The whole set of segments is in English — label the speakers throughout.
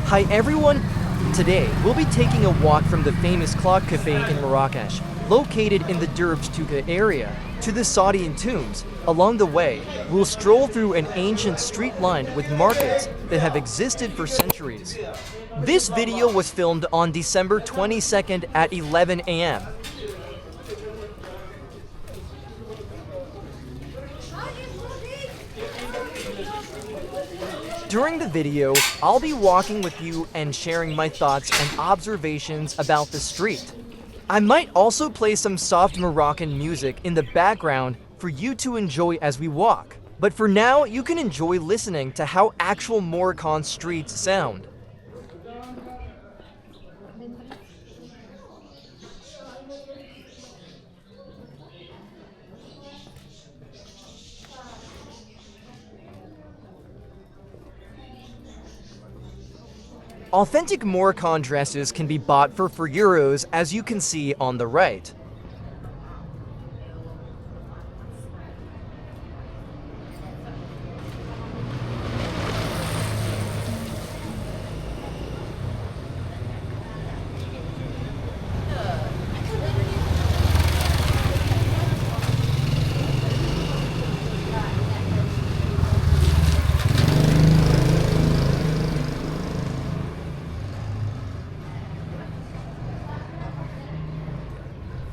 Speaker 1: Hi everyone! Today, we'll be taking a walk from the famous clock cafe in Marrakech, located in the Derbs Touka area, to the Saadian Tombs. Along the way, we'll stroll through an ancient street lined with markets that have existed for centuries. This video was filmed on December 22nd at 11 a.m. During the video, I'll be walking with you and sharing my thoughts and observations about the street. I might also play some soft Moroccan music in the background for you to enjoy as we walk. But for now, you can enjoy listening to how actual Moroccan streets sound. Authentic Moroccan dresses can be bought for €4, as you can see on the right.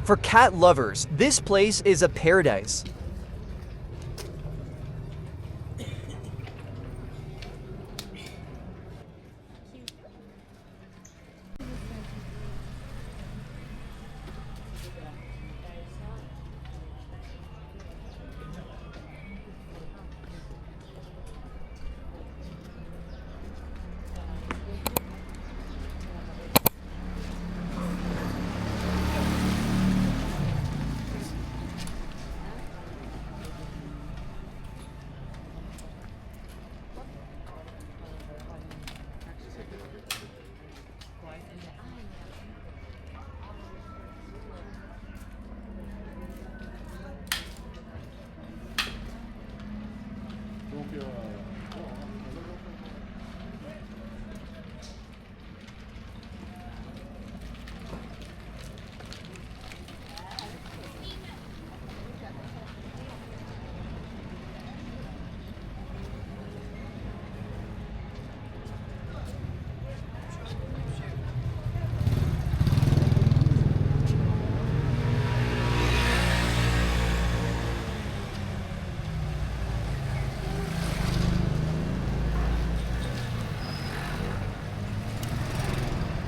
Speaker 1: For cat lovers, this place is a paradise.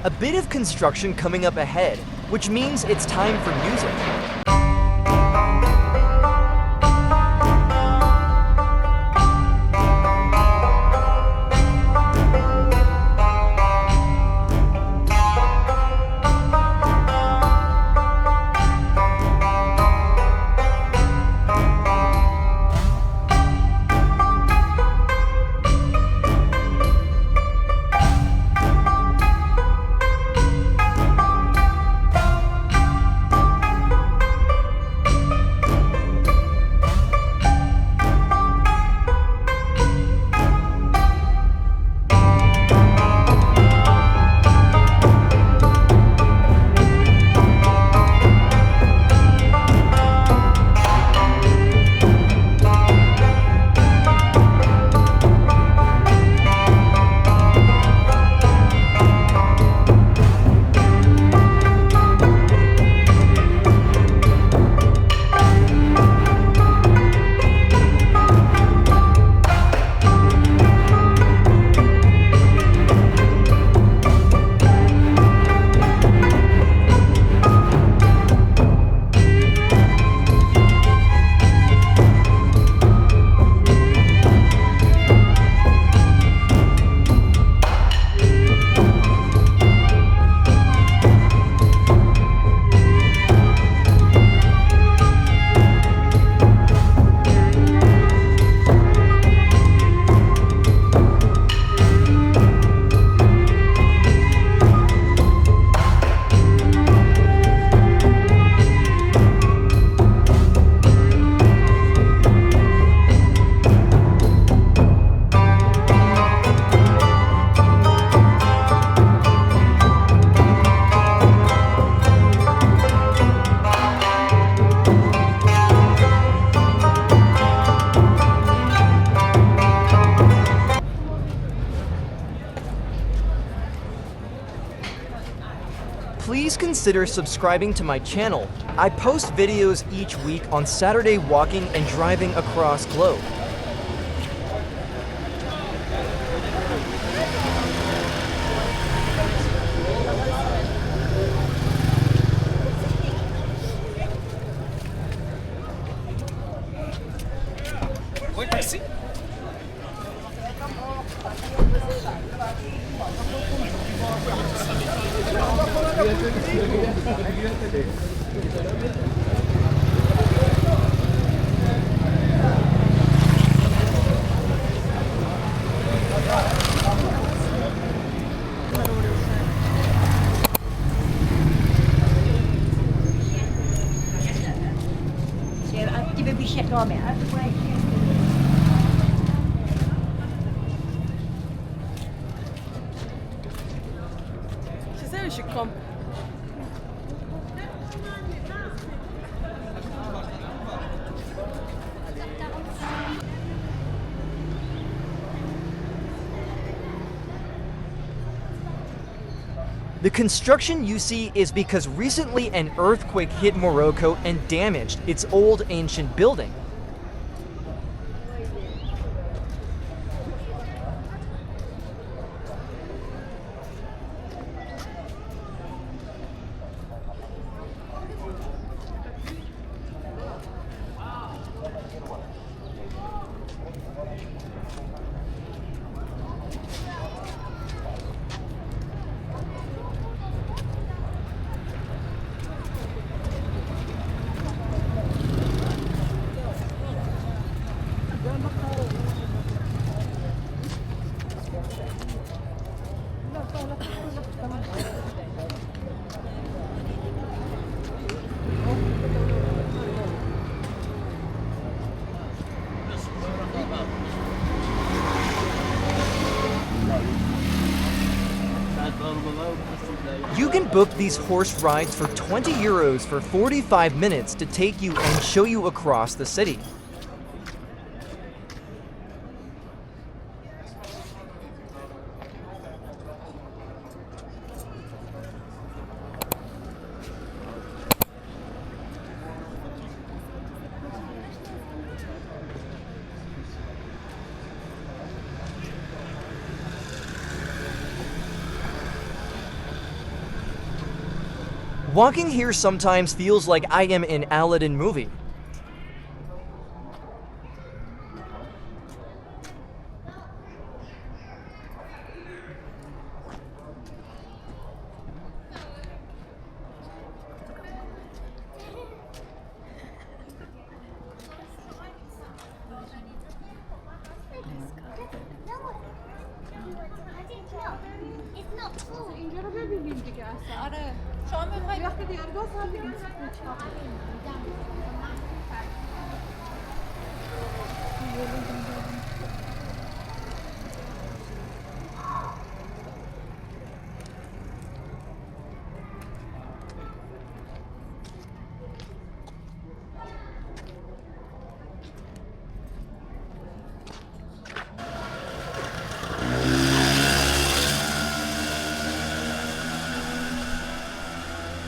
Speaker 1: A bit of construction coming up ahead, which means it's time for music. please consider subscribing to my channel. I post videos each week on Saturday walking and driving across globe. The construction you see is because recently an earthquake hit Morocco and damaged its old ancient building. You can book these horse rides for 20 euros for 45 minutes to take you and show you across the city. Walking here sometimes feels like I am in Aladdin movie.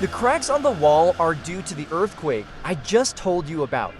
Speaker 1: The cracks on the wall are due to the earthquake I just told you about.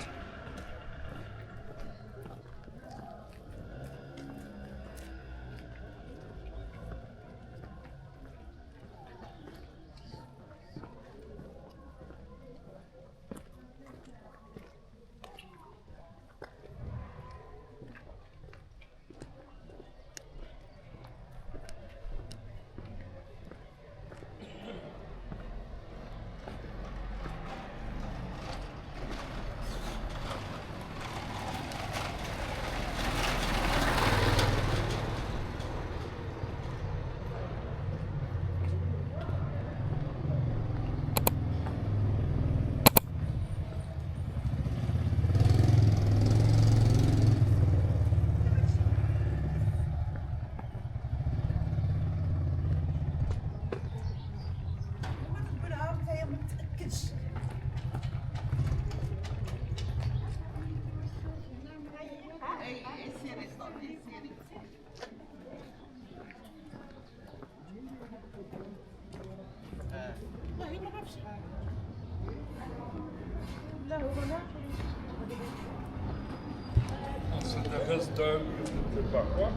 Speaker 2: bustling, je ne sais pas quoi.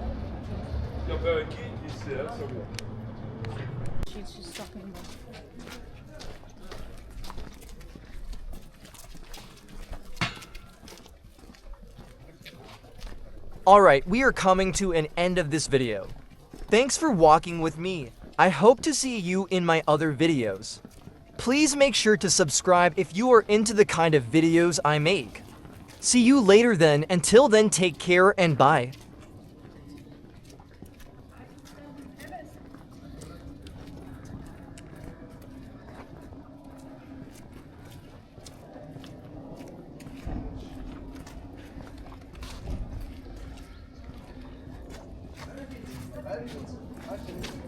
Speaker 2: Il y avait un guide ici, hein, c'est bon.
Speaker 3: She's just talking about.
Speaker 1: Alright, we are coming to an end of this video. Thanks for walking with me. I hope to see you in my other videos. Please make sure to subscribe if you are into the kind of videos I make. See you later then. Until then, take care and bye.
Speaker 4: Allez,